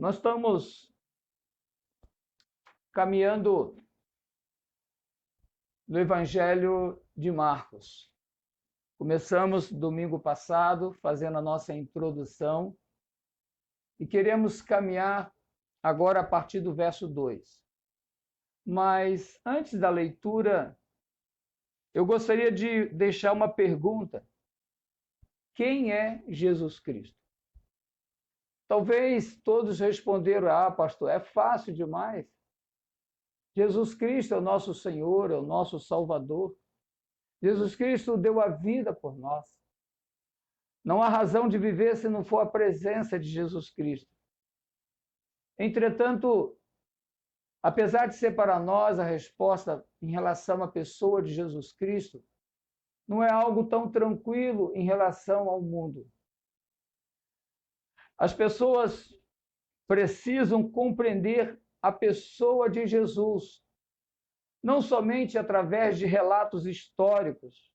Nós estamos caminhando no Evangelho de Marcos. Começamos domingo passado fazendo a nossa introdução e queremos caminhar agora a partir do verso 2. Mas antes da leitura, eu gostaria de deixar uma pergunta. Quem é Jesus Cristo? Talvez todos responderam, pastor, é fácil demais. Jesus Cristo é o nosso Senhor, é o nosso Salvador. Jesus Cristo deu a vida por nós. Não há razão de viver se não for a presença de Jesus Cristo. Entretanto, apesar de ser para nós a resposta em relação à pessoa de Jesus Cristo, não é algo tão tranquilo em relação ao mundo. As pessoas precisam compreender a pessoa de Jesus, não somente através de relatos históricos,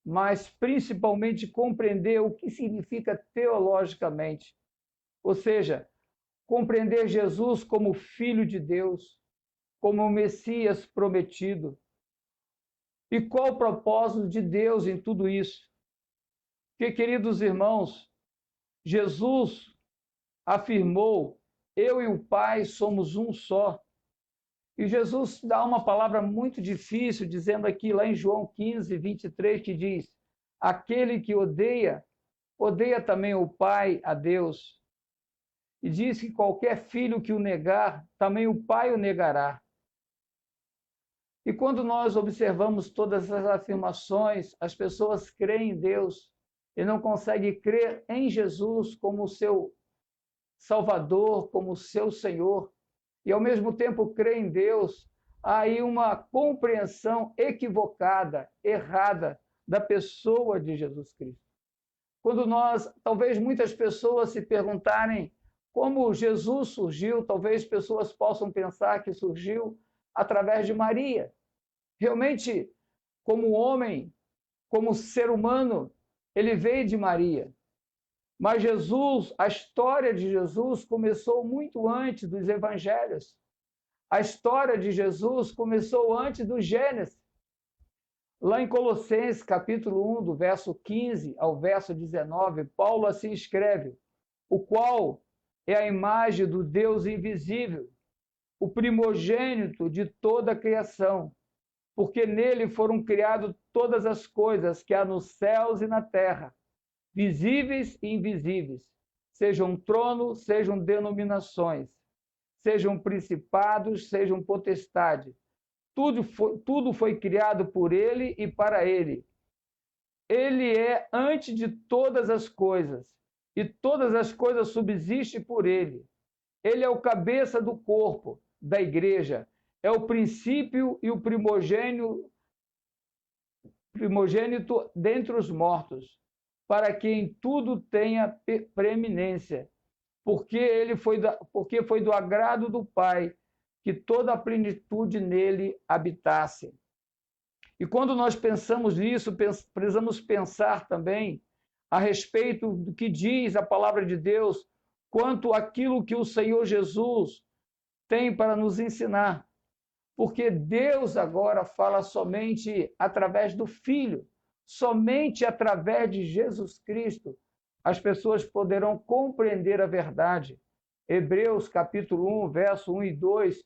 mas principalmente compreender o que significa teologicamente, ou seja, compreender Jesus como Filho de Deus, como o Messias prometido. E qual o propósito de Deus em tudo isso? Porque, queridos irmãos, Jesus afirmou, eu e o Pai somos um só. E Jesus dá uma palavra muito difícil, dizendo aqui lá em João 15, 23, que diz, aquele que odeia, odeia também o Pai, a Deus. E diz que qualquer filho que o negar, também o Pai o negará. E quando nós observamos todas as afirmações, as pessoas creem em Deus e não conseguem crer em Jesus como o seu Salvador, como o seu Senhor, e ao mesmo tempo creem em Deus, há aí uma compreensão equivocada, errada da pessoa de Jesus Cristo. Quando talvez muitas pessoas se perguntarem como Jesus surgiu, talvez pessoas possam pensar que surgiu através de Maria. Realmente, como homem, como ser humano, ele veio de Maria. Mas Jesus, a história de Jesus começou muito antes dos evangelhos. A história de Jesus começou antes do Gênesis. Lá em Colossenses, capítulo 1, do verso 15 ao verso 19, Paulo assim escreve, o qual é a imagem do Deus invisível, o primogênito de toda a criação, porque nele foram criadas todas as coisas que há nos céus e na terra, visíveis e invisíveis, sejam tronos, sejam denominações, sejam principados, sejam potestades. Tudo foi criado por ele e para ele. Ele é antes de todas as coisas, e todas as coisas subsistem por ele. Ele é o cabeça do corpo, da igreja, é o princípio e o primogênito dentre os mortos, para que em tudo tenha preeminência, porque foi do agrado do Pai que toda a plenitude nele habitasse. E quando nós pensamos nisso, precisamos pensar também a respeito do que diz a palavra de Deus, quanto àquilo que o Senhor Jesus tem para nos ensinar. Porque Deus agora fala somente através do Filho, somente através de Jesus Cristo as pessoas poderão compreender a verdade. Hebreus capítulo 1, verso 1 e 2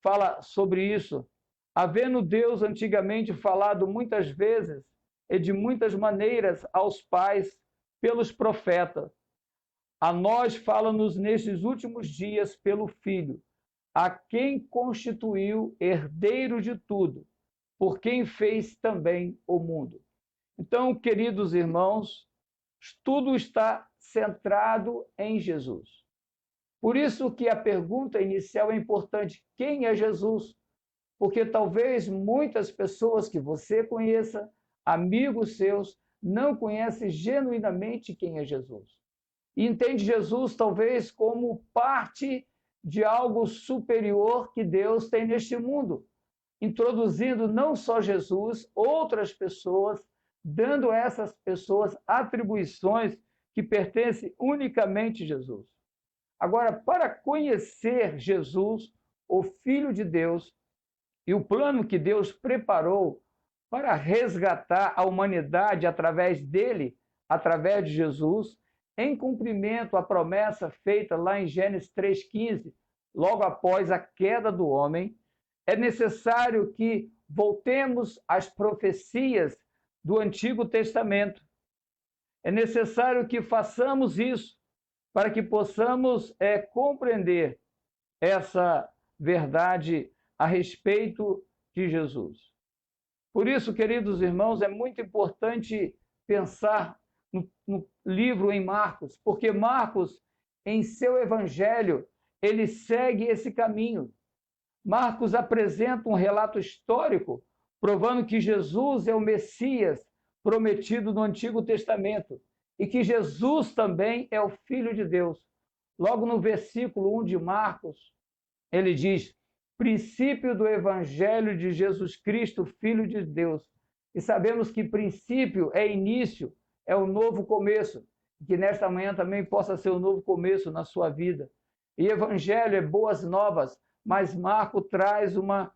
fala sobre isso. Havendo Deus antigamente falado muitas vezes e de muitas maneiras aos pais pelos profetas, a nós fala-nos nestes últimos dias pelo Filho, a quem constituiu herdeiro de tudo, por quem fez também o mundo. Então, queridos irmãos, tudo está centrado em Jesus. Por isso que a pergunta inicial é importante: quem é Jesus? Porque talvez muitas pessoas que você conheça, amigos seus, não conhecem genuinamente quem é Jesus. E entende Jesus talvez como parte de algo superior que Deus tem neste mundo, introduzindo não só Jesus, outras pessoas, dando a essas pessoas atribuições que pertencem unicamente a Jesus. Agora, para conhecer Jesus, o Filho de Deus, e o plano que Deus preparou para resgatar a humanidade através dele, através de Jesus, em cumprimento à promessa feita lá em Gênesis 3,15, logo após a queda do homem, é necessário que voltemos às profecias do Antigo Testamento. É necessário que façamos isso para que possamos compreender essa verdade a respeito de Jesus. Por isso, queridos irmãos, é muito importante pensar no livro em Marcos, porque Marcos, em seu evangelho, ele segue esse caminho. Marcos apresenta um relato histórico, provando que Jesus é o Messias prometido no Antigo Testamento e que Jesus também é o Filho de Deus. Logo no versículo 1 de Marcos, ele diz: princípio do Evangelho de Jesus Cristo, Filho de Deus. E sabemos que princípio é início, é o novo começo, que nesta manhã também possa ser um novo começo na sua vida. E Evangelho é boas novas, mas Marcos traz uma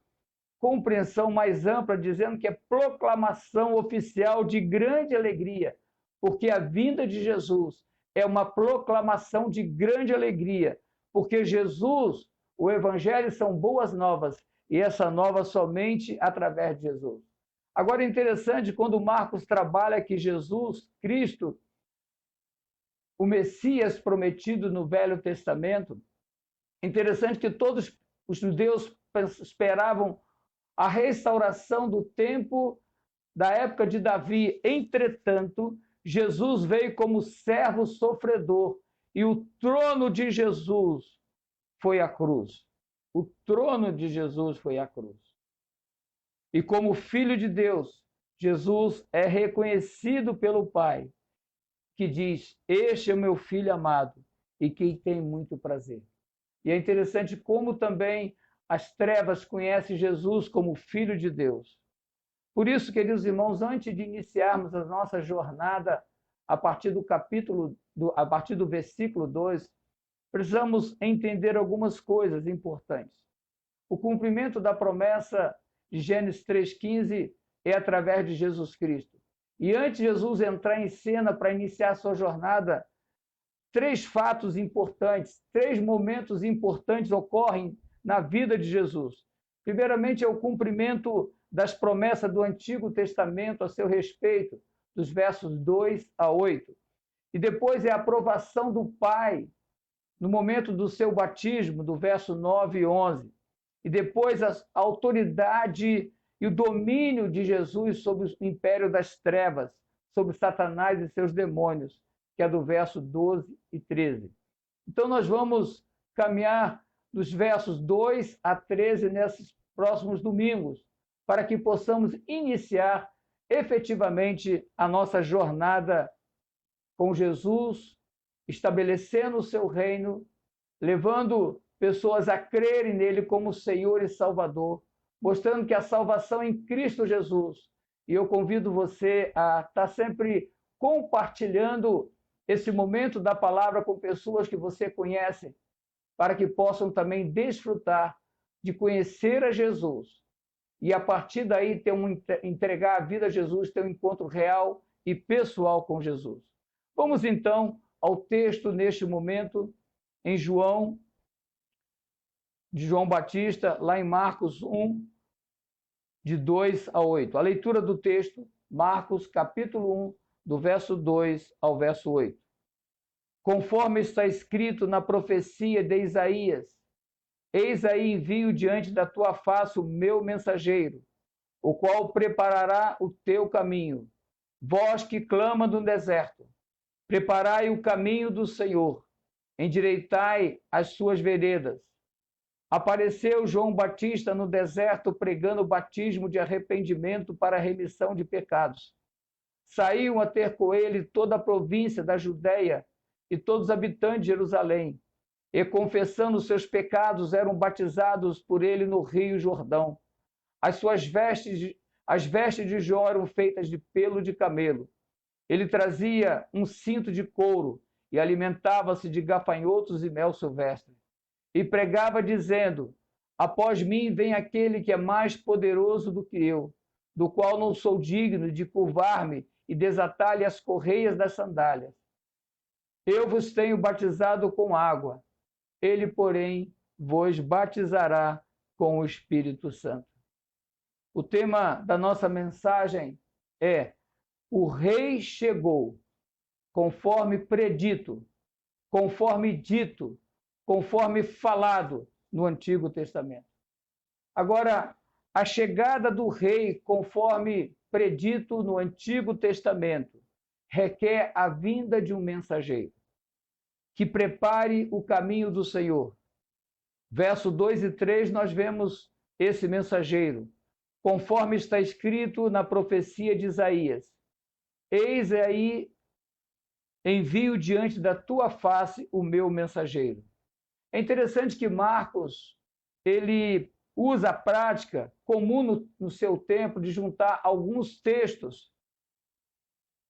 compreensão mais ampla, dizendo que é proclamação oficial de grande alegria, porque a vinda de Jesus é uma proclamação de grande alegria, porque Jesus, o Evangelho são boas novas, e essa nova somente através de Jesus. Agora é interessante quando Marcos trabalha que Jesus, Cristo, o Messias prometido no Velho Testamento, interessante que todos os judeus esperavam a restauração do tempo da época de Davi. Entretanto, Jesus veio como servo sofredor, e o trono de Jesus foi a cruz. O trono de Jesus foi a cruz. E como Filho de Deus, Jesus é reconhecido pelo Pai, que diz: este é o meu Filho amado, e quem tem muito prazer. E é interessante como também as trevas conhecem Jesus como Filho de Deus. Por isso, queridos irmãos, antes de iniciarmos a nossa jornada a partir a partir do versículo 2, precisamos entender algumas coisas importantes. O cumprimento da promessa de Gênesis 3,15 é através de Jesus Cristo. E antes de Jesus entrar em cena para iniciar sua jornada, três fatos importantes, três momentos importantes ocorrem na vida de Jesus. Primeiramente, é o cumprimento das promessas do Antigo Testamento a seu respeito, dos versos 2 a 8. E depois é a aprovação do Pai no momento do seu batismo, do verso 9 e 11. E depois a autoridade e o domínio de Jesus sobre o império das trevas, sobre Satanás e seus demônios, que é do verso 12 e 13. Então, nós vamos caminhar dos versos 2 a 13 nesses próximos domingos, para que possamos iniciar efetivamente a nossa jornada com Jesus, estabelecendo o seu reino, levando pessoas a crerem nele como Senhor e Salvador, mostrando que a salvação é em Cristo Jesus. E eu convido você a estar sempre compartilhando esse momento da palavra com pessoas que você conhece, para que possam também desfrutar de conhecer a Jesus. E a partir daí entregar a vida a Jesus, ter um encontro real e pessoal com Jesus. Vamos então ao texto neste momento, em João, de João Batista, lá em Marcos 1, de 2 a 8. A leitura do texto, Marcos, capítulo 1, do verso 2 ao verso 8. Conforme está escrito na profecia de Isaías: eis aí envio diante da tua face o meu mensageiro, o qual preparará o teu caminho. Vós que clama no deserto, preparai o caminho do Senhor, endireitai as suas veredas. Apareceu João Batista no deserto pregando o batismo de arrependimento para a remissão de pecados. Saíam a ter com ele toda a província da Judéia e todos os habitantes de Jerusalém, e confessando os seus pecados eram batizados por ele no rio Jordão. As vestes de João eram feitas de pelo de camelo. Ele trazia um cinto de couro e alimentava-se de gafanhotos e mel silvestre. E pregava dizendo: após mim vem aquele que é mais poderoso do que eu, do qual não sou digno de curvar-me e desatar-lhe as correias das sandálias. Eu vos tenho batizado com água, ele, porém, vos batizará com o Espírito Santo. O tema da nossa mensagem é: o Rei chegou, conforme predito, conforme dito, conforme falado no Antigo Testamento. Agora, a chegada do Rei, conforme predito no Antigo Testamento, requer a vinda de um mensageiro que prepare o caminho do Senhor. Verso 2 e 3, nós vemos esse mensageiro, conforme está escrito na profecia de Isaías: eis aí, envio diante da tua face o meu mensageiro. É interessante que Marcos, ele usa a prática comum no seu tempo de juntar alguns textos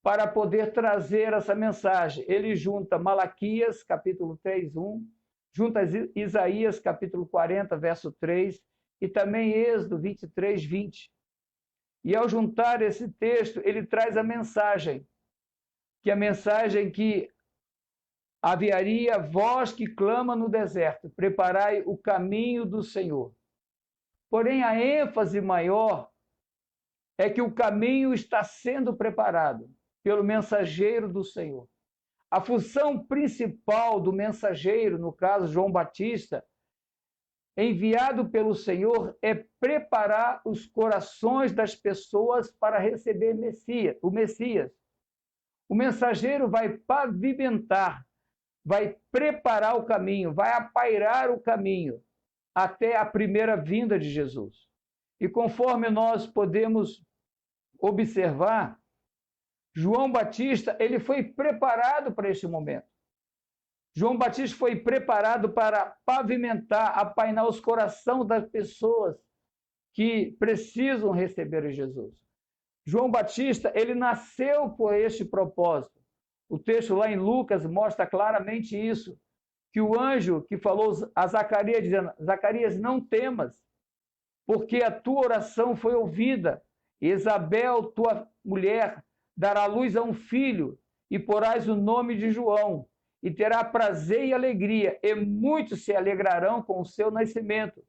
para poder trazer essa mensagem. Ele junta Malaquias, capítulo 3, 1, junta Isaías, capítulo 40, verso 3, e também Êxodo 23, 20. E ao juntar esse texto, ele traz a mensagem, que é a mensagem que haveria voz que clama no deserto: preparai o caminho do Senhor. Porém, a ênfase maior é que o caminho está sendo preparado pelo mensageiro do Senhor. A função principal do mensageiro, no caso João Batista, enviado pelo Senhor, é preparar os corações das pessoas para receber o Messias. O mensageiro vai pavimentar, vai preparar o caminho, vai apairar o caminho até a primeira vinda de Jesus. E conforme nós podemos observar, João Batista, ele foi preparado para este momento. João Batista foi preparado para pavimentar, apainar os corações das pessoas que precisam receber Jesus. João Batista, ele nasceu por este propósito. O texto lá em Lucas mostra claramente isso, que o anjo que falou a Zacarias, dizendo: Zacarias, não temas, porque a tua oração foi ouvida. Isabel, tua mulher, dará luz a um filho, e porás o nome de João, e terá prazer e alegria, e muitos se alegrarão com o seu nascimento,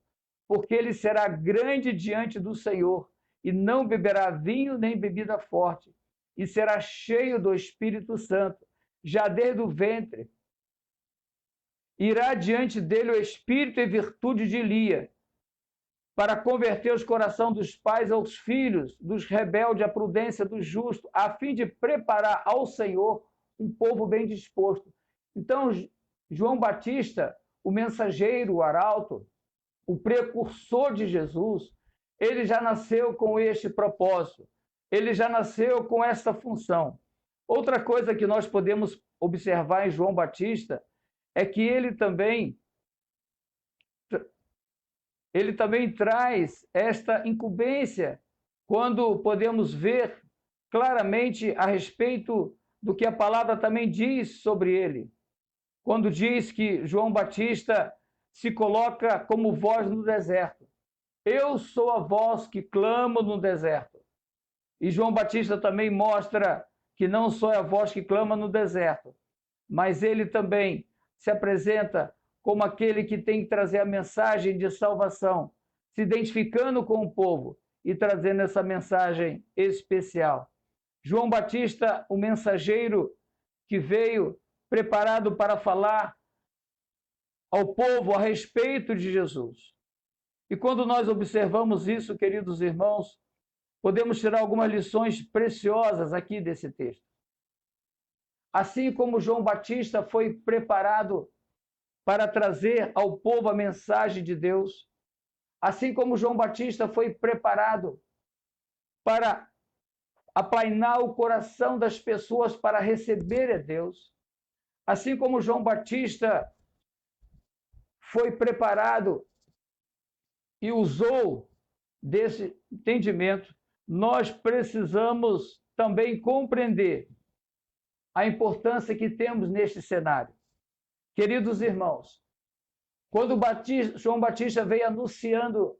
porque ele será grande diante do Senhor, e não beberá vinho nem bebida forte, e será cheio do Espírito Santo, já desde o ventre. Irá diante dele o espírito e virtude de Elia, para converter os corações dos pais aos filhos, dos rebeldes à prudência dos justos, a fim de preparar ao Senhor um povo bem disposto. Então, João Batista, o mensageiro, o arauto, o precursor de Jesus, ele já nasceu com este propósito, ele já nasceu com esta função. Outra coisa que nós podemos observar em João Batista é que ele também traz esta incumbência, quando podemos ver claramente a respeito do que a palavra também diz sobre ele. Quando diz que João Batista se coloca como voz no deserto. Eu sou a voz que clama no deserto. E João Batista também mostra que não só é a voz que clama no deserto, mas ele também se apresenta como aquele que tem que trazer a mensagem de salvação, se identificando com o povo e trazendo essa mensagem especial. João Batista, o mensageiro que veio preparado para falar ao povo a respeito de Jesus. E quando nós observamos isso, queridos irmãos, podemos tirar algumas lições preciosas aqui desse texto. Assim como João Batista foi preparado para trazer ao povo a mensagem de Deus, assim como João Batista foi preparado para aplainar o coração das pessoas para receber a Deus, assim como João Batista foi preparado e usou desse entendimento, nós precisamos também compreender a importância que temos neste cenário. Queridos irmãos, quando João Batista veio anunciando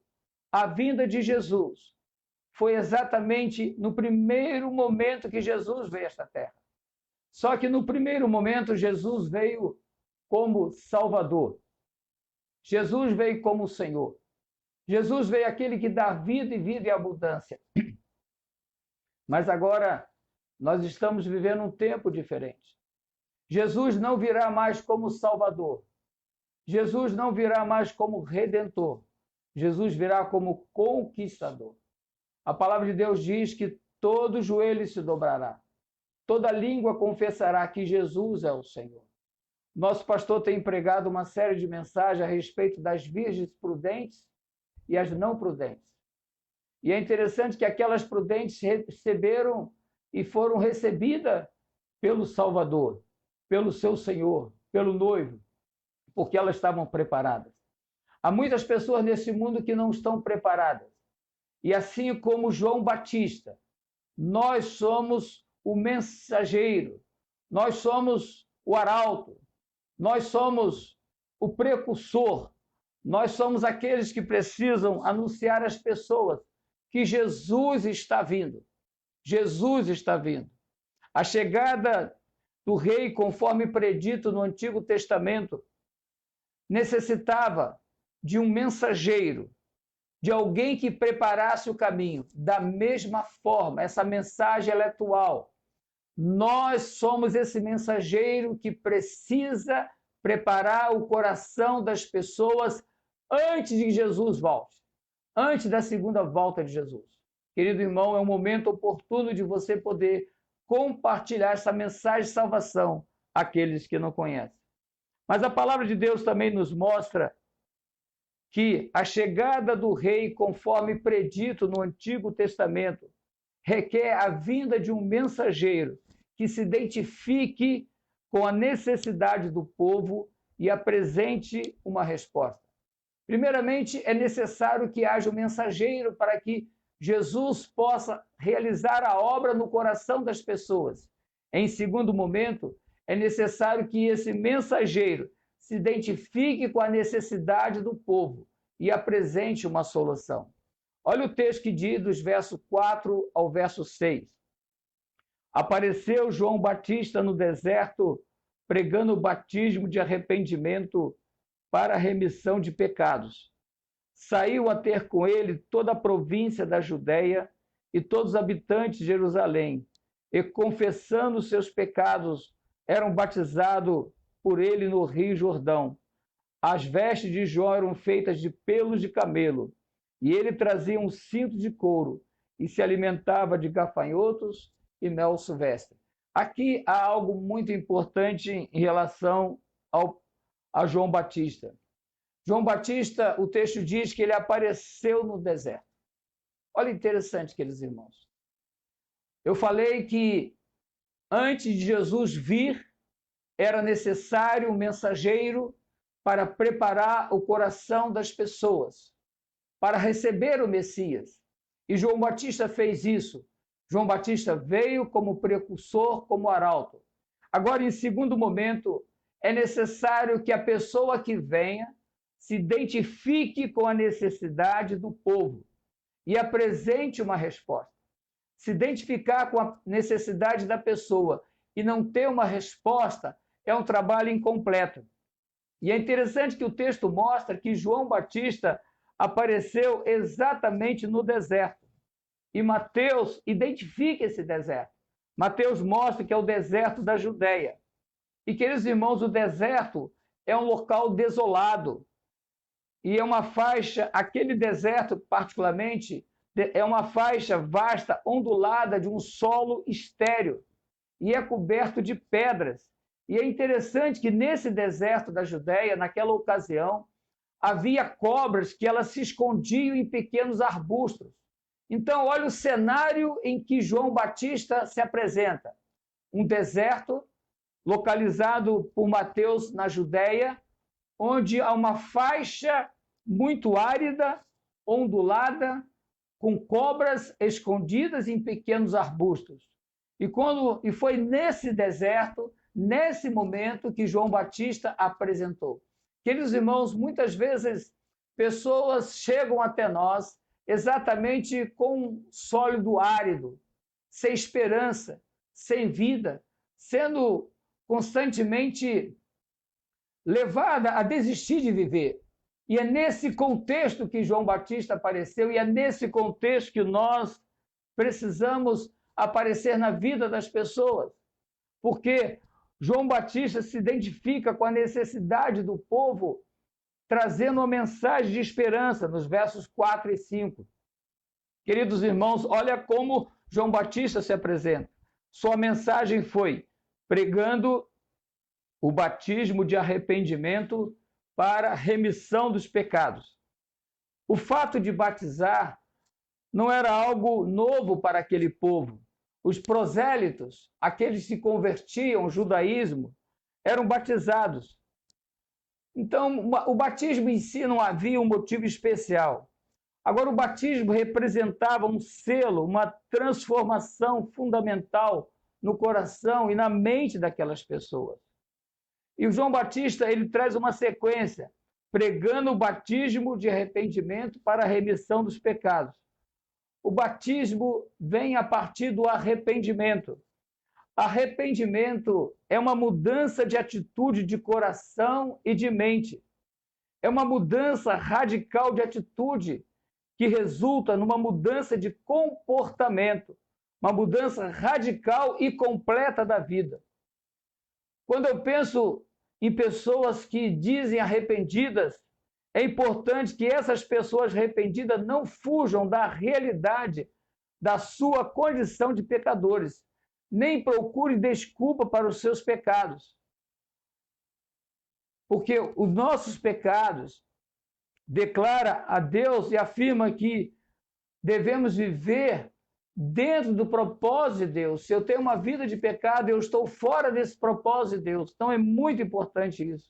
a vinda de Jesus, foi exatamente no primeiro momento que Jesus veio a esta terra. Só que no primeiro momento Jesus veio como Salvador. Jesus veio como Senhor. Jesus veio aquele que dá vida e vida em abundância. Mas agora nós estamos vivendo um tempo diferente. Jesus não virá mais como Salvador. Jesus não virá mais como Redentor. Jesus virá como Conquistador. A palavra de Deus diz que todo joelho se dobrará. Toda língua confessará que Jesus é o Senhor. Nosso pastor tem pregado uma série de mensagens a respeito das virgens prudentes e as não prudentes. E é interessante que aquelas prudentes receberam e foram recebidas pelo Salvador, pelo seu Senhor, pelo noivo, porque elas estavam preparadas. Há muitas pessoas nesse mundo que não estão preparadas. E assim como João Batista, nós somos o mensageiro, nós somos o arauto, nós somos o precursor, nós somos aqueles que precisam anunciar às pessoas que Jesus está vindo. Jesus está vindo. A chegada do rei, conforme predito no Antigo Testamento, necessitava de um mensageiro, de alguém que preparasse o caminho. Da mesma forma, essa mensagem ela é atual. Nós somos esse mensageiro que precisa preparar o coração das pessoas antes de que Jesus volte, antes da segunda volta de Jesus. Querido irmão, é um momento oportuno de você poder compartilhar essa mensagem de salvação àqueles que não conhecem. Mas a palavra de Deus também nos mostra que a chegada do rei, conforme predito no Antigo Testamento, requer a vinda de um mensageiro que se identifique com a necessidade do povo e apresente uma resposta. Primeiramente, é necessário que haja um mensageiro para que Jesus possa realizar a obra no coração das pessoas. Em segundo momento, é necessário que esse mensageiro se identifique com a necessidade do povo e apresente uma solução. Olha o texto que diz dos versos 4 ao verso 6. Apareceu João Batista no deserto, pregando o batismo de arrependimento para a remissão de pecados. Saiu a ter com ele toda a província da Judéia e todos os habitantes de Jerusalém, e confessando os seus pecados, eram batizados por ele no Rio Jordão. As vestes de João eram feitas de pelos de camelo, e ele trazia um cinto de couro, e se alimentava de gafanhotos e mel silvestre. Aqui há algo muito importante em relação a João Batista. João Batista, o texto diz que ele apareceu no deserto. Olha interessante, queridos irmãos. Eu falei que antes de Jesus vir, era necessário um mensageiro para preparar o coração das pessoas, para receber o Messias. E João Batista fez isso. João Batista veio como precursor, como arauto. Agora, em segundo momento, é necessário que a pessoa que venha se identifique com a necessidade do povo e apresente uma resposta. Se identificar com a necessidade da pessoa e não ter uma resposta é um trabalho incompleto. E é interessante que o texto mostra que João Batista apareceu exatamente no deserto. E Mateus identifica esse deserto. Mateus mostra que é o deserto da Judéia. E, queridos irmãos, o deserto é um local desolado. E é uma faixa, aquele deserto particularmente, é uma faixa vasta, ondulada, de um solo estéril. E é coberto de pedras. E é interessante que nesse deserto da Judéia, naquela ocasião, havia cobras que elas se escondiam em pequenos arbustos. Então, olha o cenário em que João Batista se apresenta. Um deserto localizado por Mateus na Judéia, onde há uma faixa muito árida, ondulada, com cobras escondidas em pequenos arbustos. E foi nesse deserto, nesse momento, que João Batista apresentou. Queridos irmãos, muitas vezes pessoas chegam até nós exatamente com um sólido árido, sem esperança, sem vida, sendo constantemente levada a desistir de viver. E é nesse contexto que João Batista apareceu, e é nesse contexto que nós precisamos aparecer na vida das pessoas. Porque João Batista se identifica com a necessidade do povo, trazendo uma mensagem de esperança nos versos 4 e 5. Queridos irmãos, olha como João Batista se apresenta. Sua mensagem foi pregando o batismo de arrependimento para remissão dos pecados. O fato de batizar não era algo novo para aquele povo. Os prosélitos, aqueles que se convertiam ao judaísmo, eram batizados. Então, o batismo em si não havia um motivo especial. Agora, o batismo representava um selo, uma transformação fundamental no coração e na mente daquelas pessoas. E o João Batista, ele traz uma sequência, pregando o batismo de arrependimento para a remissão dos pecados. O batismo vem a partir do arrependimento. Arrependimento é uma mudança de atitude de coração e de mente. É uma mudança radical de atitude que resulta numa mudança de comportamento, uma mudança radical e completa da vida. Quando eu penso em pessoas que dizem arrependidas, é importante que essas pessoas arrependidas não fujam da realidade da sua condição de pecadores, nem procurem desculpa para os seus pecados. Porque os nossos pecados declara a Deus e afirma que devemos viver dentro do propósito de Deus. Se eu tenho uma vida de pecado, eu estou fora desse propósito de Deus. Então é muito importante isso.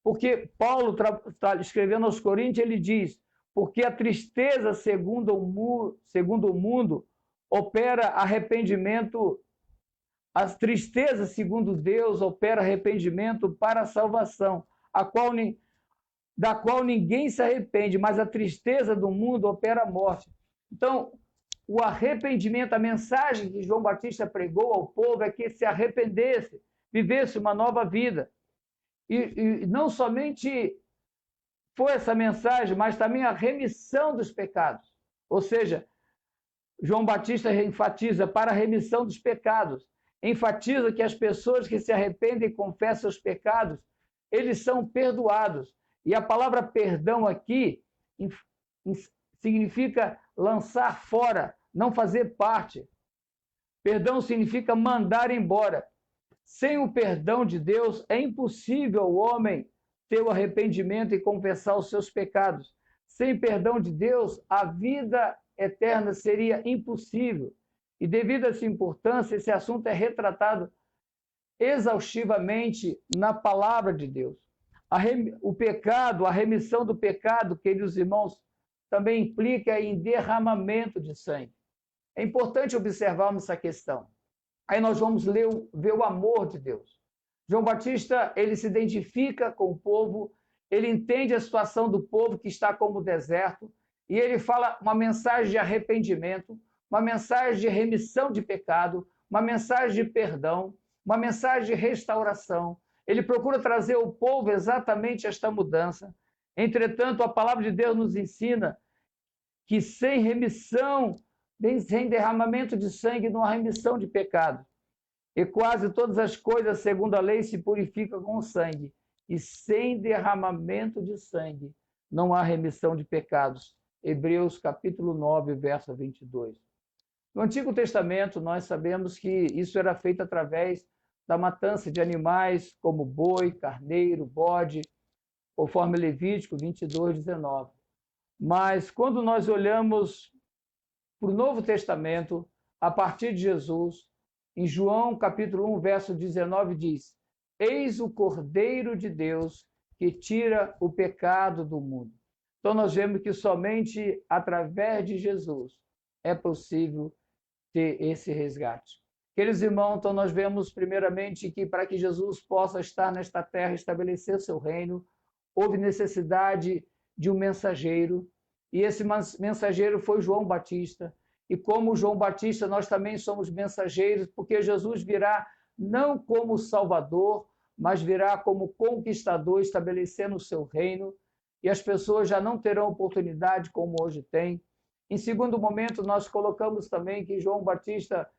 Porque Paulo está escrevendo aos Coríntios, ele diz, porque a tristeza segundo o mundo opera arrependimento, a tristeza segundo Deus opera arrependimento para a salvação, da qual ninguém se arrepende, mas a tristeza do mundo opera a morte. Então, o arrependimento, a mensagem que João Batista pregou ao povo é que se arrependesse, vivesse uma nova vida. E não somente foi essa mensagem, mas também a remissão dos pecados. Ou seja, João Batista enfatiza para a remissão dos pecados. Enfatiza que as pessoas que se arrependem e confessam os pecados, eles são perdoados. E a palavra perdão aqui significa lançar fora, não fazer parte. Perdão significa mandar embora. Sem o perdão de Deus, é impossível o homem ter o arrependimento e confessar os seus pecados. Sem perdão de Deus, a vida eterna seria impossível. E devido a essa importância, esse assunto é retratado exaustivamente na palavra de Deus. O pecado, a remissão do pecado, queridos irmãos, também implica em derramamento de sangue. É importante observarmos essa questão. Aí nós vamos ver o amor de Deus. João Batista, ele se identifica com o povo, ele entende a situação do povo que está como deserto, e ele fala uma mensagem de arrependimento, uma mensagem de remissão de pecado, uma mensagem de perdão, uma mensagem de restauração. Ele procura trazer ao povo exatamente esta mudança. Entretanto, a palavra de Deus nos ensina que sem remissão, sem derramamento de sangue, não há remissão de pecado. E quase todas as coisas, segundo a lei, se purificam com o sangue. E sem derramamento de sangue, não há remissão de pecados. Hebreus capítulo 9, verso 22. No Antigo Testamento, nós sabemos que isso era feito através da matança de animais como boi, carneiro, bode, conforme Levítico 22, 19. Mas quando nós olhamos para o Novo Testamento, a partir de Jesus, em João capítulo 1, verso 19, diz: Eis o Cordeiro de Deus que tira o pecado do mundo. Então nós vemos que somente através de Jesus é possível ter esse resgate. Queridos irmãos, então nós vemos primeiramente que para que Jesus possa estar nesta terra e estabelecer seu reino, houve necessidade de um mensageiro, e esse mensageiro foi João Batista. E como João Batista, nós também somos mensageiros, porque Jesus virá não como Salvador, mas virá como conquistador, estabelecendo o seu reino, e as pessoas já não terão oportunidade como hoje tem. Em segundo momento, nós colocamos também que João Batista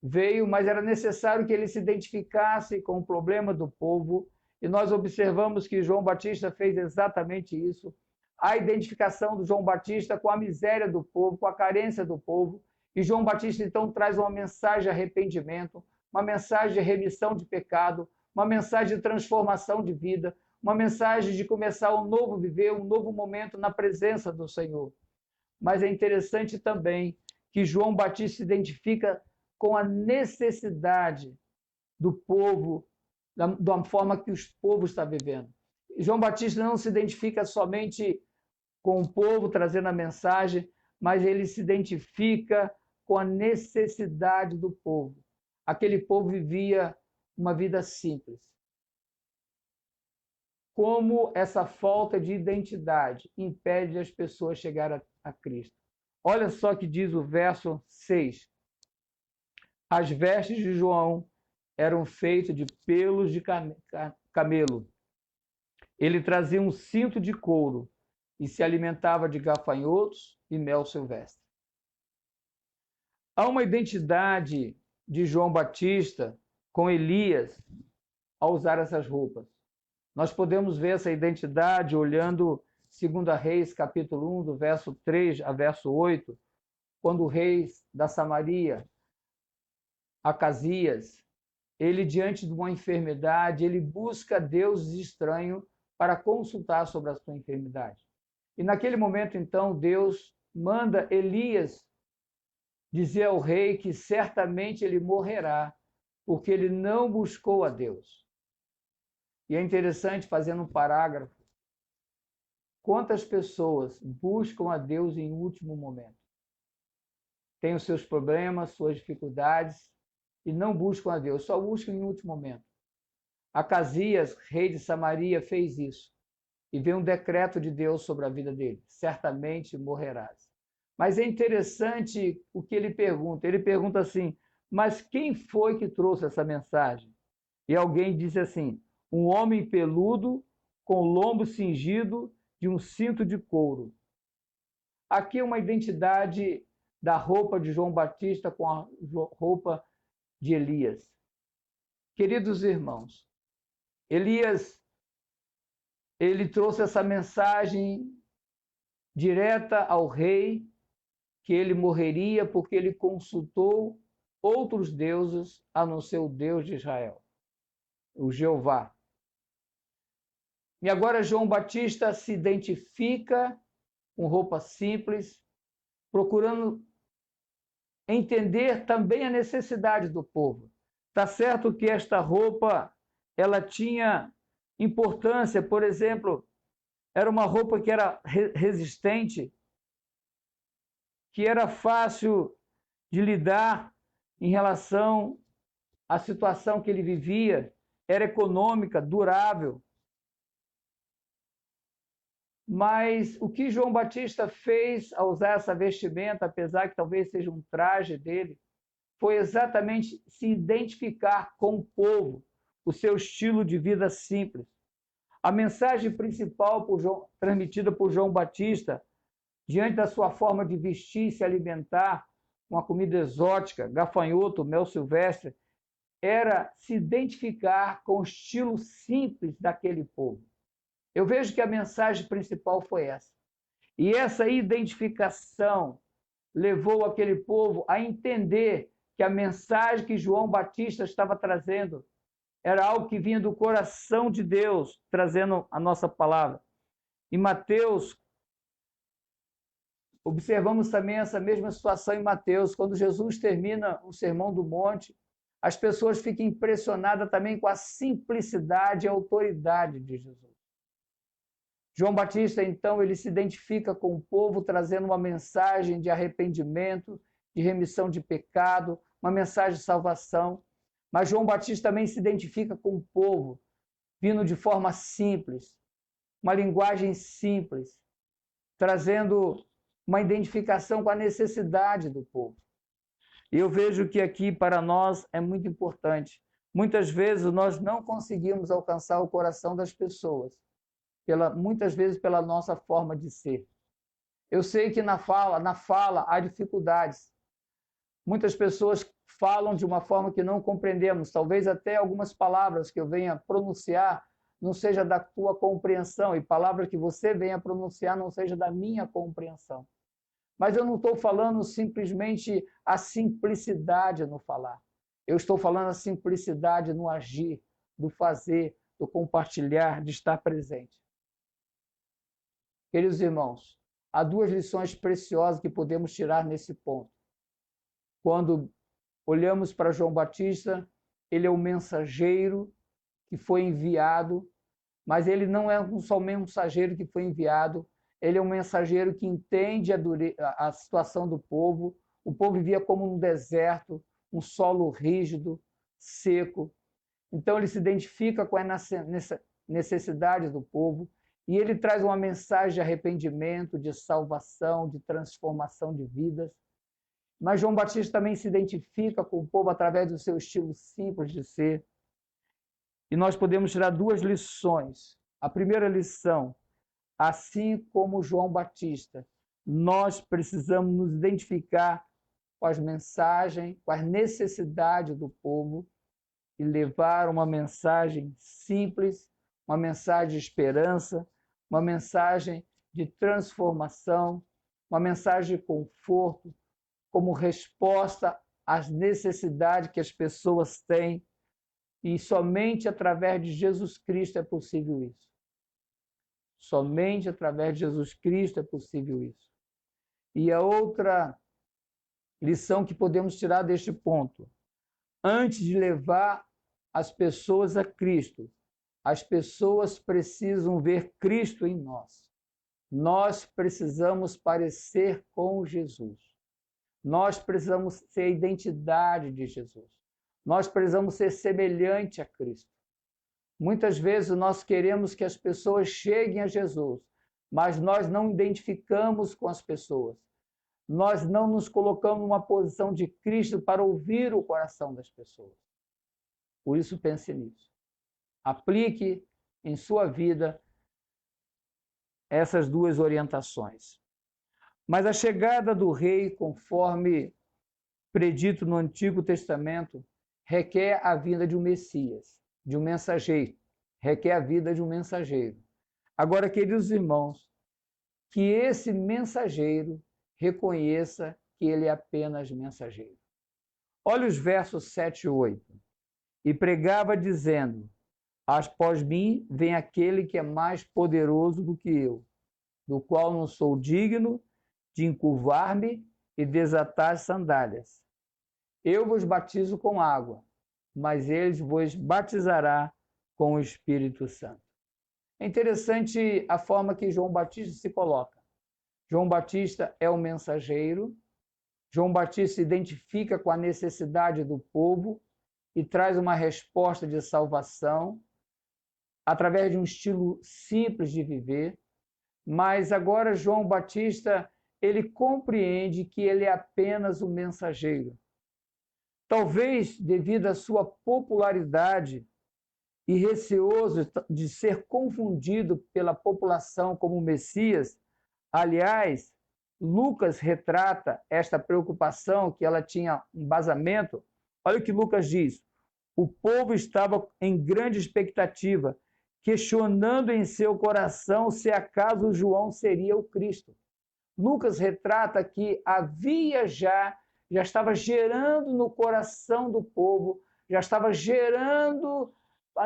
veio, mas era necessário que ele se identificasse com o problema do povo, e nós observamos que João Batista fez exatamente isso. A identificação do João Batista com a miséria do povo, com a carência do povo, e João Batista então traz uma mensagem de arrependimento, uma mensagem de remissão de pecado, uma mensagem de transformação de vida, uma mensagem de começar um novo viver, um novo momento na presença do Senhor. Mas é interessante também que João Batista se identifica com a necessidade do povo, da forma que o povo está vivendo. João Batista não se identifica somente com o povo trazendo a mensagem, mas ele se identifica com a necessidade do povo. Aquele povo vivia uma vida simples. Como essa falta de identidade impede as pessoas chegarem a Cristo. Olha só que diz o verso 6. As vestes de João eram feitas de pelos de camelo. Ele trazia um cinto de couro e se alimentava de gafanhotos e mel silvestre. Há uma identidade de João Batista com Elias ao usar essas roupas. Nós podemos ver essa identidade olhando 2 Reis, capítulo 1, do verso 3 a verso 8, quando o rei da Samaria, Acasias, ele diante de uma enfermidade, ele busca deuses estranhos para consultar sobre a sua enfermidade. E naquele momento, então, Deus manda Elias dizer ao rei que certamente ele morrerá, porque ele não buscou a Deus. E é interessante, fazendo um parágrafo, quantas pessoas buscam a Deus em último momento? Têm os seus problemas, suas dificuldades, e não buscam a Deus, só buscam em último momento. Acasias, rei de Samaria, fez isso. E veio um decreto de Deus sobre a vida dele. Certamente morrerás. Mas é interessante o que ele pergunta. Ele pergunta assim, mas quem foi que trouxe essa mensagem? E alguém disse assim, um homem peludo com o lombo cingido de um cinto de couro. Aqui é uma identidade da roupa de João Batista com a roupa de Elias. Queridos irmãos, Elias, ele trouxe essa mensagem direta ao rei, que ele morreria porque ele consultou outros deuses a não ser o Deus de Israel, o Jeová. E agora João Batista se identifica com roupa simples, procurando entender também a necessidade do povo. Está certo que esta roupa ela tinha importância, por exemplo, era uma roupa que era resistente, que era fácil de lidar em relação à situação que ele vivia, era econômica, durável. Mas o que João Batista fez ao usar essa vestimenta, apesar que talvez seja um traje dele, foi exatamente se identificar com o povo, o seu estilo de vida simples. A mensagem principal transmitida por João Batista, diante da sua forma de vestir e se alimentar com a comida exótica, gafanhoto, mel silvestre, era se identificar com o estilo simples daquele povo. Eu vejo que a mensagem principal foi essa. E essa identificação levou aquele povo a entender que a mensagem que João Batista estava trazendo era algo que vinha do coração de Deus, trazendo a nossa palavra. Em Mateus, observamos também essa mesma situação em Mateus, quando Jesus termina o Sermão do Monte, as pessoas ficam impressionadas também com a simplicidade e a autoridade de Jesus. João Batista, então, ele se identifica com o povo, trazendo uma mensagem de arrependimento, de remissão de pecado, uma mensagem de salvação. Mas João Batista também se identifica com o povo, vindo de forma simples, uma linguagem simples, trazendo uma identificação com a necessidade do povo. E eu vejo que aqui para nós é muito importante. Muitas vezes nós não conseguimos alcançar o coração das pessoas, muitas vezes pela nossa forma de ser. Eu sei que na fala há dificuldades. Muitas pessoas falam de uma forma que não compreendemos. Talvez até algumas palavras que eu venha pronunciar não seja da tua compreensão, e palavras que você venha pronunciar não seja da minha compreensão. Mas eu não estou falando simplesmente a simplicidade no falar. Eu estou falando a simplicidade no agir, do fazer, do compartilhar, de estar presente. Queridos irmãos, há duas lições preciosas que podemos tirar nesse ponto. Quando olhamos para João Batista, ele é o mensageiro que foi enviado, mas ele não é só um mensageiro que foi enviado, ele é um mensageiro que entende a situação do povo. O povo vivia como um deserto, um solo rígido, seco. Então ele se identifica com a necessidade do povo e ele traz uma mensagem de arrependimento, de salvação, de transformação de vidas. Mas João Batista também se identifica com o povo através do seu estilo simples de ser. E nós podemos tirar duas lições. A primeira lição: assim como João Batista, nós precisamos nos identificar com as mensagens, com as necessidades do povo e levar uma mensagem simples, uma mensagem de esperança, uma mensagem de transformação, uma mensagem de conforto, como resposta às necessidades que as pessoas têm. E somente através de Jesus Cristo é possível isso. Somente através de Jesus Cristo é possível isso. E a outra lição que podemos tirar deste ponto: antes de levar as pessoas a Cristo, as pessoas precisam ver Cristo em nós. Nós precisamos parecer com Jesus. Nós precisamos ter a identidade de Jesus. Nós precisamos ser semelhante a Cristo. Muitas vezes nós queremos que as pessoas cheguem a Jesus, mas nós não identificamos com as pessoas. Nós não nos colocamos numa posição de Cristo para ouvir o coração das pessoas. Por isso, pense nisso. Aplique em sua vida essas duas orientações. Mas a chegada do rei, conforme predito no Antigo Testamento, requer a vinda de um Messias, de um mensageiro. Requer a vida de um mensageiro. Agora, queridos irmãos, que esse mensageiro reconheça que ele é apenas mensageiro. Olha os versos 7 e 8. E pregava dizendo: após mim vem aquele que é mais poderoso do que eu, do qual não sou digno de encurvar-me e desatar as sandálias. Eu vos batizo com água, mas ele vos batizará com o Espírito Santo. É interessante a forma que João Batista se coloca. João Batista é o mensageiro. João Batista se identifica com a necessidade do povo e traz uma resposta de salvação através de um estilo simples de viver. Mas agora João Batista, ele compreende que ele é apenas um mensageiro. Talvez devido à sua popularidade e receoso de ser confundido pela população como Messias. Aliás, Lucas retrata esta preocupação, que ela tinha um embasamento. Olha o que Lucas diz: o povo estava em grande expectativa, questionando em seu coração se acaso João seria o Cristo. Lucas retrata que havia já estava gerando no coração do povo, já estava gerando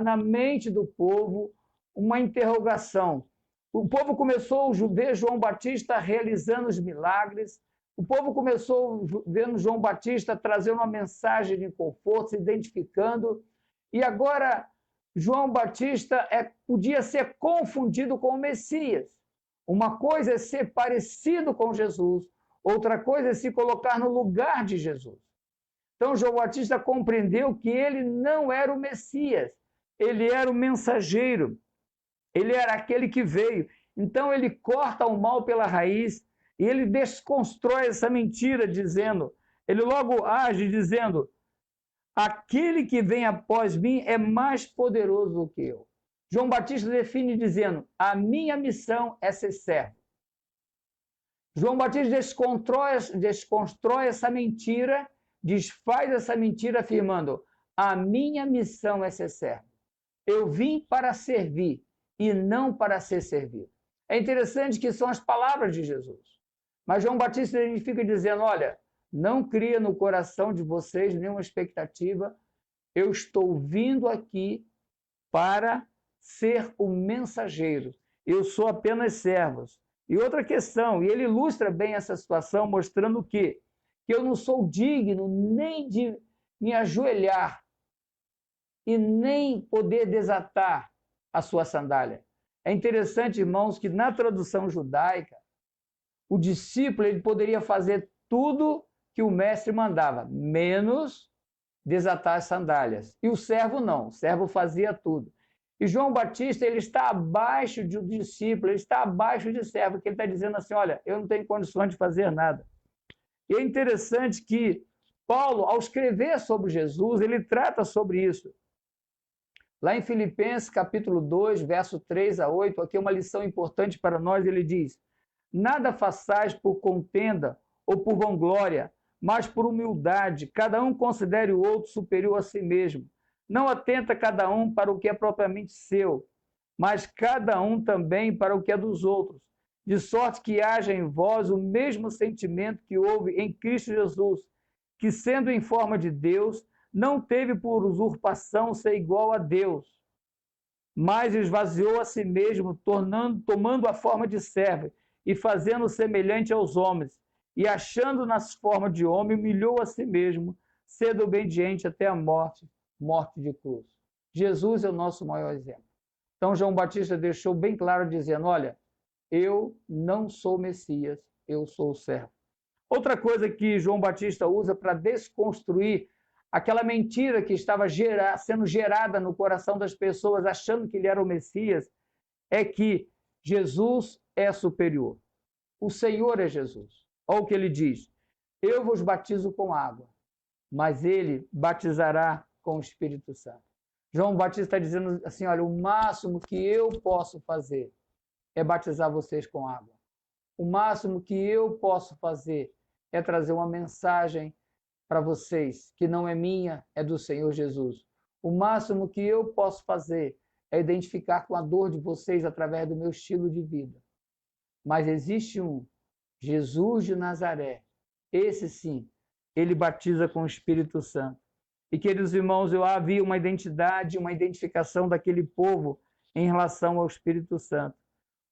na mente do povo uma interrogação. O povo começou a ver João Batista realizando os milagres, o povo começou vendo João Batista trazendo uma mensagem de conforto, se identificando, e agora João Batista podia ser confundido com o Messias. Uma coisa é ser parecido com Jesus, outra coisa é se colocar no lugar de Jesus. Então João Batista compreendeu que ele não era o Messias, ele era o mensageiro, ele era aquele que veio. Então ele corta o mal pela raiz e ele desconstrói essa mentira, dizendo, ele logo age dizendo, aquele que vem após mim é mais poderoso do que eu. João Batista define dizendo, a minha missão é ser servo. João Batista desconstrói essa mentira, desfaz essa mentira afirmando, a minha missão é ser servo. Eu vim para servir e não para ser servido. É interessante que são as palavras de Jesus. Mas João Batista fica dizendo, olha, não cria no coração de vocês nenhuma expectativa, eu estou vindo aqui para ser o mensageiro. Eu sou apenas servo. E outra questão, e ele ilustra bem essa situação, mostrando que eu não sou digno nem de me ajoelhar e nem poder desatar a sua sandália. É interessante, irmãos, que na tradução judaica, o discípulo ele poderia fazer tudo que o mestre mandava, menos desatar as sandálias. E o servo não, o servo fazia tudo. E João Batista ele está abaixo de um discípulo, ele está abaixo de servo, que ele está dizendo assim, olha, eu não tenho condições de fazer nada. E é interessante que Paulo, ao escrever sobre Jesus, ele trata sobre isso. Lá em Filipenses, capítulo 2, verso 3 a 8, aqui é uma lição importante para nós, ele diz, nada façais por contenda ou por vanglória, mas por humildade, cada um considere o outro superior a si mesmo. Não atenta cada um para o que é propriamente seu, mas cada um também para o que é dos outros, de sorte que haja em vós o mesmo sentimento que houve em Cristo Jesus, que sendo em forma de Deus, não teve por usurpação ser igual a Deus, mas esvaziou a si mesmo, tomando a forma de servo e fazendo semelhante aos homens, e achando na forma de homem, humilhou a si mesmo, sendo obediente até a morte de cruz. Jesus é o nosso maior exemplo. Então João Batista deixou bem claro dizendo, olha, eu não sou Messias, eu sou o servo. Outra coisa que João Batista usa para desconstruir aquela mentira que estava sendo gerada no coração das pessoas, achando que ele era o Messias, é que Jesus é superior. O Senhor é Jesus. Olha o que ele diz, eu vos batizo com água, mas ele batizará com o Espírito Santo. João Batista está dizendo assim, olha, o máximo que eu posso fazer é batizar vocês com água. O máximo que eu posso fazer é trazer uma mensagem para vocês, que não é minha, é do Senhor Jesus. O máximo que eu posso fazer é identificar com a dor de vocês através do meu estilo de vida. Mas existe um, Jesus de Nazaré, esse sim, ele batiza com o Espírito Santo. E, queridos irmãos, havia uma identidade, uma identificação daquele povo em relação ao Espírito Santo.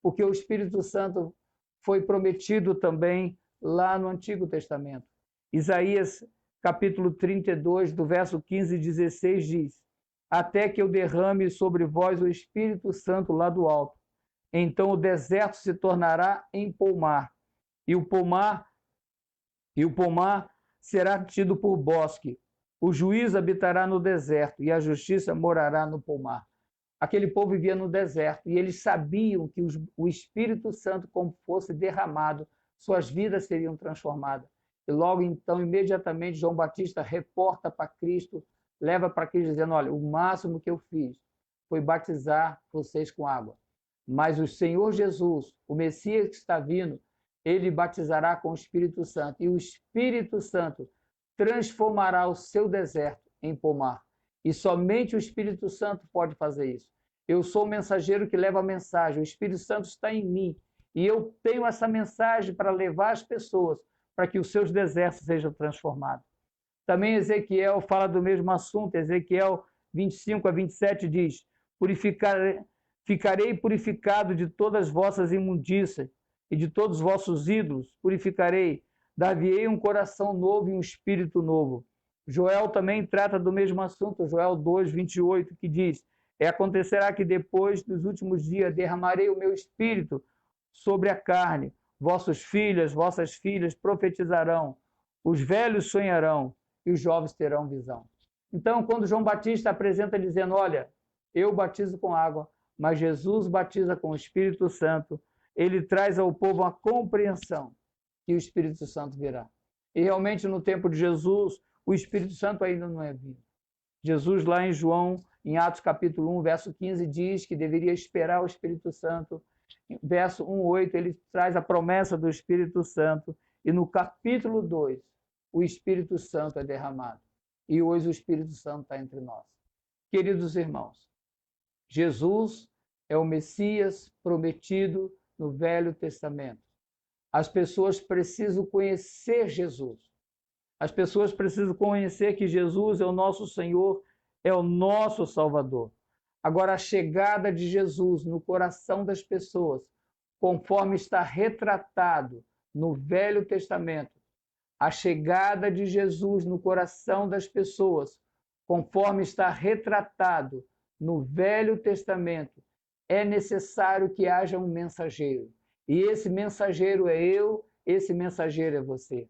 Porque o Espírito Santo foi prometido também lá no Antigo Testamento. Isaías, capítulo 32, do verso 15 e 16, diz, até que eu derrame sobre vós o Espírito Santo lá do alto. Então o deserto se tornará em pomar, e o pomar será tido por bosque. O juiz habitará no deserto e a justiça morará no pomar. Aquele povo vivia no deserto e eles sabiam que o Espírito Santo, como fosse derramado, suas vidas seriam transformadas. E logo então, imediatamente, João Batista reporta para Cristo, leva para Cristo dizendo, olha, o máximo que eu fiz foi batizar vocês com água. Mas o Senhor Jesus, o Messias que está vindo, ele batizará com o Espírito Santo. E o Espírito Santo transformará o seu deserto em pomar. E somente o Espírito Santo pode fazer isso. Eu sou o mensageiro que leva a mensagem. O Espírito Santo está em mim. E eu tenho essa mensagem para levar as pessoas para que os seus desertos sejam transformados. Também Ezequiel fala do mesmo assunto. Ezequiel 25 a 27 diz, ficarei purificado de todas as vossas imundícias e de todos os vossos ídolos, purificarei, dar-vos-ei um coração novo e um espírito novo. Joel também trata do mesmo assunto, Joel 2, 28, que diz, acontecerá que depois dos últimos dias derramarei o meu espírito sobre a carne, vossas filhas profetizarão, os velhos sonharão e os jovens terão visão. Então, quando João Batista apresenta dizendo, olha, eu batizo com água, mas Jesus batiza com o Espírito Santo, ele traz ao povo a compreensão que o Espírito Santo virá. E realmente no tempo de Jesus, o Espírito Santo ainda não é vindo. Jesus lá em João, em Atos capítulo 1, verso 15, diz que deveria esperar o Espírito Santo. Verso 1:8, ele traz a promessa do Espírito Santo. E no capítulo 2, o Espírito Santo é derramado. E hoje o Espírito Santo está entre nós. Queridos irmãos, Jesus é o Messias prometido no Velho Testamento. As pessoas precisam conhecer Jesus. As pessoas precisam conhecer que Jesus é o nosso Senhor, é o nosso Salvador. Agora, a chegada de Jesus no coração das pessoas, conforme está retratado no Velho Testamento, a chegada de Jesus no coração das pessoas, conforme está retratado no Velho Testamento, é necessário que haja um mensageiro. E esse mensageiro é eu, esse mensageiro é você.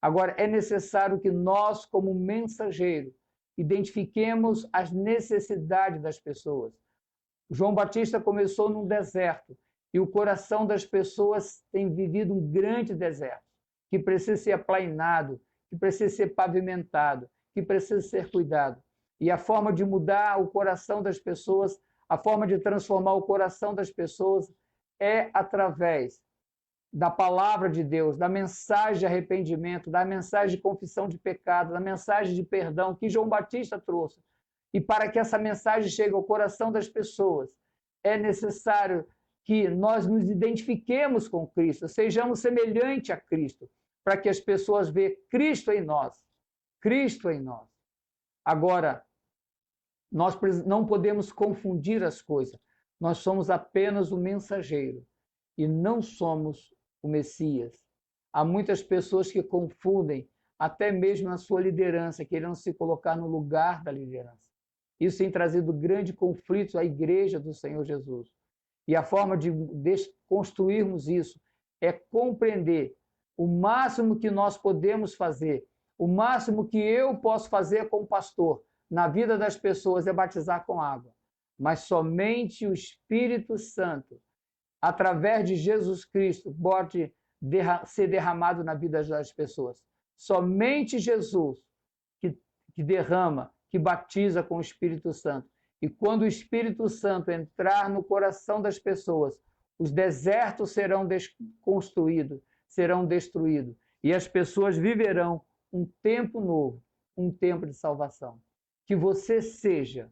Agora, é necessário que nós, como mensageiro, identifiquemos as necessidades das pessoas. João Batista começou num deserto e o coração das pessoas tem vivido um grande deserto, que precisa ser aplainado, que precisa ser pavimentado, que precisa ser cuidado. E a forma de mudar o coração das pessoas, a forma de transformar o coração das pessoas é através da palavra de Deus, da mensagem de arrependimento, da mensagem de confissão de pecado, da mensagem de perdão que João Batista trouxe. E para que essa mensagem chegue ao coração das pessoas, é necessário que nós nos identifiquemos com Cristo, sejamos semelhantes a Cristo, para que as pessoas vejam Cristo em nós. Cristo em nós. Agora, nós não podemos confundir as coisas. Nós somos apenas o mensageiro e não somos o Messias. Há muitas pessoas que confundem, até mesmo na sua liderança, querendo se colocar no lugar da liderança. Isso tem trazido grande conflito à igreja do Senhor Jesus. E a forma de desconstruirmos isso é compreender o máximo que nós podemos fazer, o máximo que eu posso fazer como pastor na vida das pessoas é batizar com água. Mas somente o Espírito Santo, através de Jesus Cristo, pode ser derramado na vida das pessoas. Somente Jesus que derrama, que batiza com o Espírito Santo. E quando o Espírito Santo entrar no coração das pessoas, os desertos serão desconstruídos, serão destruídos. E as pessoas viverão um tempo novo, um tempo de salvação. Que você seja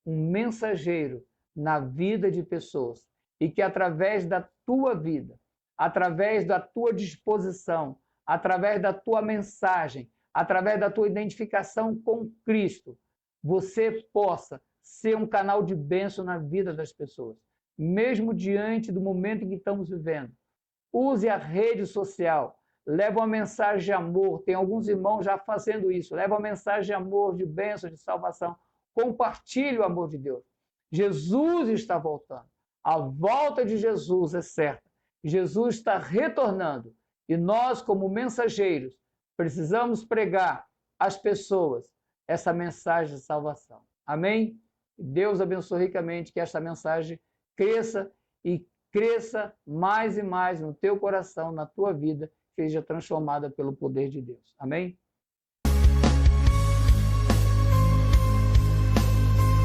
um mensageiro na vida de pessoas e que através da tua vida, através da tua disposição, através da tua mensagem, através da tua identificação com Cristo, você possa ser um canal de bênção na vida das pessoas, mesmo diante do momento em que estamos vivendo. Use a rede social, leva uma mensagem de amor, tem alguns irmãos já fazendo isso, leva uma mensagem de amor, de bênção, de salvação, compartilhe o amor de Deus. Jesus está voltando, a volta de Jesus é certa, Jesus está retornando e nós, como mensageiros, precisamos pregar às pessoas essa mensagem de salvação. Amém? Deus abençoe ricamente, que esta mensagem cresça e cresça mais e mais no teu coração, na tua vida, seja transformada pelo poder de Deus. Amém?